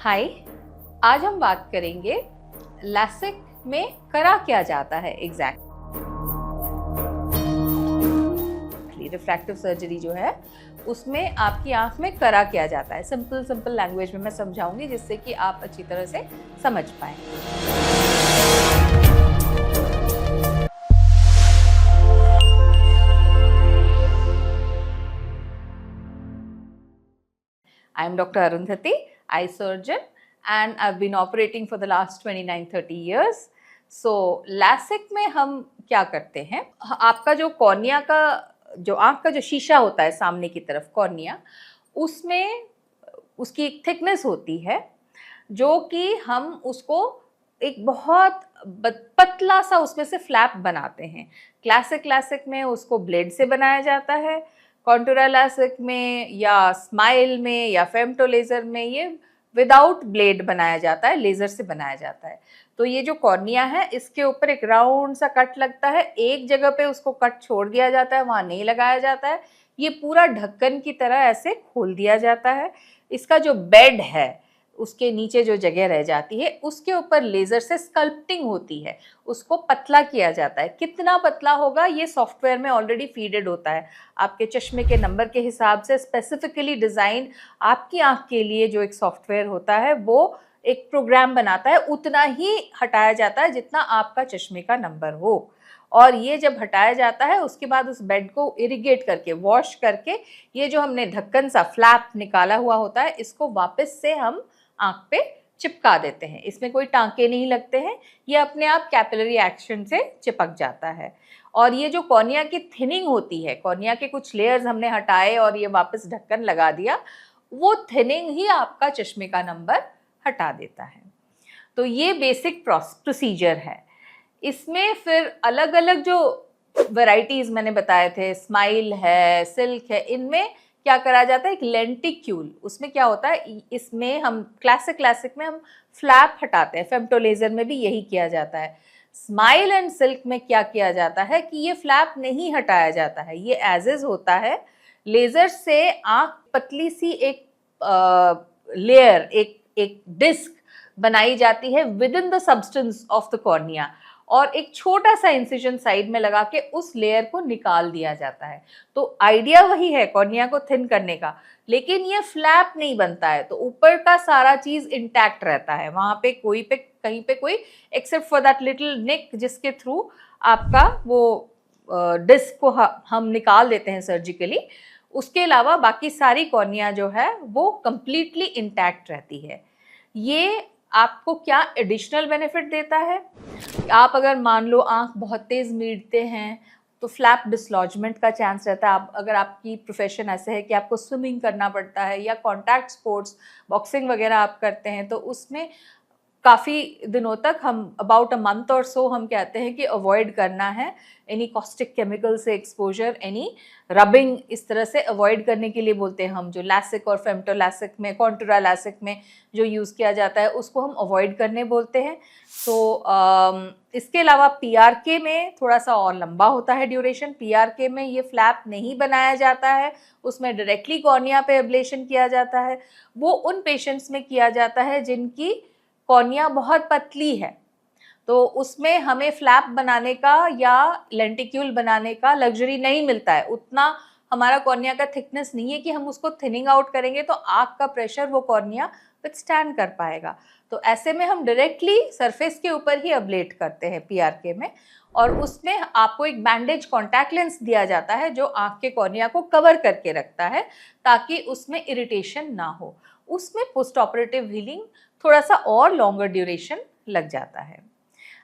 हाय, आज हम बात करेंगे लैसिक में करा क्या जाता है एग्जैक्टली। रिफ्रैक्टिव सर्जरी जो है उसमें आपकी आंख में करा क्या जाता है, सिंपल लैंग्वेज में मैं समझाऊंगी जिससे कि आप अच्छी तरह से समझ पाएं। I am Dr. Arundhati, eye surgeon, and I've been operating for the last 29-30 years. So, LASIK में हम क्या करते हैं, आपका जो कॉर्निया का जो आँख का जो शीशा होता है सामने की तरफ कॉर्निया, उसमें उसकी एक थिकनेस होती है जो कि हम उसको एक बहुत पतला सा उसमें से फ्लैप बनाते हैं। क्लासिक में उसको ब्लेड से बनाया जाता है, कॉन्टूरा लैसिक में या स्माइल में या फेमटो लेज़र में ये विदाउट ब्लेड बनाया जाता है, लेज़र से बनाया जाता है। तो ये जो कॉर्निया है इसके ऊपर एक राउंड सा कट लगता है, एक जगह पे उसको कट छोड़ दिया जाता है, वहाँ नहीं लगाया जाता है, ये पूरा ढक्कन की तरह ऐसे खोल दिया जाता है। इसका जो बेड है उसके नीचे जो जगह रह जाती है उसके ऊपर लेज़र से स्कल्पटिंग होती है, उसको पतला किया जाता है। कितना पतला होगा ये सॉफ्टवेयर में ऑलरेडी फीडेड होता है, आपके चश्मे के नंबर के हिसाब से स्पेसिफिकली डिज़ाइन आपकी आँख के लिए जो एक सॉफ्टवेयर होता है वो एक प्रोग्राम बनाता है, उतना ही हटाया जाता है जितना आपका चश्मे का नंबर हो। और ये जब हटाया जाता है उसके बाद उस बेड को इरिगेट करके वॉश करके ये जो हमने ढक्कन सा फ्लैप निकाला हुआ होता है इसको वापस से हम आँख पे चिपका देते हैं। इसमें कोई टांके नहीं लगते हैं, ये अपने आप कैपिलरी एक्शन से चिपक जाता है। और ये जो कॉर्निया की थिनिंग होती है, कॉर्निया के कुछ लेयर्स हमने हटाए और ये वापस ढक्कन लगा दिया, वो थिनिंग ही आपका चश्मे का नंबर हटा देता है। तो ये बेसिक प्रोसीजर है। इसमें फिर अलग अलग जो वैरायटीज़ मैंने बताए थे, स्माइल है, सिल्क है, इनमें क्या करा जाता है, एक लेंटिक्यूल। उसमें क्या होता है, इसमें हम क्लासिक में हम फ्लैप हटाते हैं, फेमटो लेज़र में भी यही किया जाता है। स्माइल एंड सिल्क में क्या किया जाता है कि ये फ्लैप नहीं हटाया जाता है, ये एज इज होता है। लेज़र से आँख पतली सी एक लेयर, एक डिस्क बनाई जाती है with in the substance of the cornea, और एक छोटा सा इंसिजन साइड में लगा के उस लेयर को निकाल दिया जाता है। तो आइडिया वही है कॉर्निया को थिन करने का, लेकिन ये फ्लैप नहीं बनता है, तो ऊपर का सारा चीज इंटैक्ट रहता है, वहां पे कहीं पे कोई एक्सेप्ट फॉर दैट लिटिल निक जिसके थ्रू आपका वो डिस्क को हम निकाल देते हैं सर्जिकली। उसके अलावा बाकी सारी कॉर्निया जो है वो कंप्लीटली इंटैक्ट रहती है। ये आपको क्या एडिशनल बेनिफिट देता है, आप अगर मान लो आँख बहुत तेज़ मीटते हैं तो फ्लैप डिसलॉजमेंट का चांस रहता है। आप अगर आपकी प्रोफेशन ऐसे है कि आपको स्विमिंग करना पड़ता है या कॉन्टैक्ट स्पोर्ट्स बॉक्सिंग वगैरह आप करते हैं तो उसमें काफ़ी दिनों तक हम अबाउट अ मंथ और सो हम कहते हैं कि अवॉइड करना है एनी कॉस्टिक केमिकल से एक्सपोजर, एनी रबिंग, इस तरह से अवॉइड करने के लिए बोलते हैं हम। जो लैसिक और फेमटो लैसिक में, कॉन्टूरा लैसिक में जो यूज़ किया जाता है उसको हम अवॉइड करने बोलते हैं। तो इसके अलावा PRK में थोड़ा सा और लंबा होता है ड्यूरेशन। PRK में ये फ्लैप नहीं बनाया जाता है, उसमें डायरेक्टली कॉर्निया पे एब्लेशन किया जाता है। वो उन पेशेंट्स में किया जाता है जिनकी कॉर्निया बहुत पतली है, तो उसमें हमें फ्लैप बनाने का या लेंटिक्यूल बनाने का लग्जरी नहीं मिलता है, उतना हमारा कॉर्निया का थिकनेस नहीं है कि हम उसको थिनिंग आउट करेंगे तो आँख का प्रेशर वो कॉर्निया विथस्टैंड कर पाएगा। तो ऐसे में हम डायरेक्टली सरफेस के ऊपर ही अब्लेट करते हैं PRK में, और उसमें आपको एक बैंडेज कॉन्टैक्ट लेंस दिया जाता है जो आँख के कॉर्निया को कवर करके रखता है ताकि उसमें इरिटेशन ना हो। उसमें पोस्ट ऑपरेटिव हीलिंग थोड़ा सा और लॉन्गर ड्यूरेशन लग जाता है।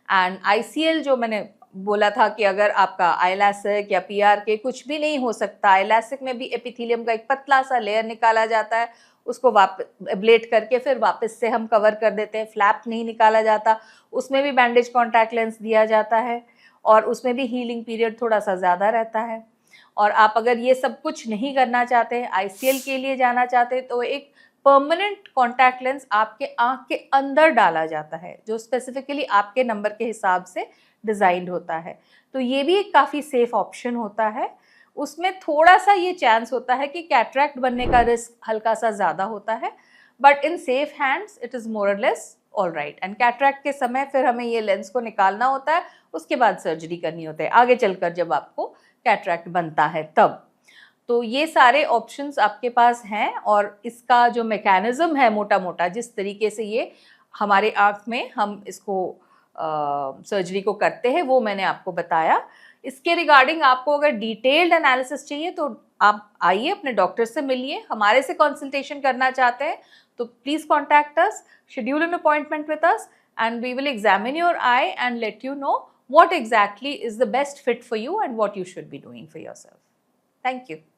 एंड ICL जो मैंने बोला था कि अगर आपका आईलैसिक या PRK कुछ भी नहीं हो सकता, आईलैसिक में भी एपिथेलियम का एक पतला सा लेयर निकाला जाता है, उसको वापस एब्लेट करके फिर वापस से हम कवर कर देते हैं, फ्लैप नहीं निकाला जाता, उसमें भी बैंडेज कॉन्टैक्ट लेंस दिया जाता है और उसमें भी हीलिंग पीरियड थोड़ा सा ज़्यादा रहता है। और आप अगर ये सब कुछ नहीं करना चाहते, ICL के लिए जाना चाहते, तो एक परमानेंट कॉन्टैक्ट लेंस आपके आँख के अंदर डाला जाता है जो स्पेसिफिकली आपके नंबर के हिसाब से डिज़ाइंड होता है। तो ये भी एक काफ़ी सेफ ऑप्शन होता है। उसमें थोड़ा सा ये चांस होता है कि कैटरैक्ट बनने का रिस्क हल्का सा ज़्यादा होता है, but in safe hands it is more और less all right. And cataract के समय फिर हमें ये लेंस को निकालना होता है, उसके बाद सर्जरी करनी होती है आगे चलकर जब आपको कैटरैक्ट बनता है तब। तो ये सारे ऑप्शंस आपके पास हैं, और इसका जो मैकेनिज्म है मोटा मोटा जिस तरीके से ये हमारे आँख में हम इसको सर्जरी को करते हैं वो मैंने आपको बताया। इसके रिगार्डिंग आपको अगर डिटेल्ड एनालिसिस चाहिए तो आप आइए, अपने डॉक्टर से मिलिए, हमारे से कंसल्टेशन करना चाहते हैं तो please contact us, schedule an appointment with us and we will examine your eye and let you know what exactly is the best fit for you and what you should be doing for yourself. Thank you.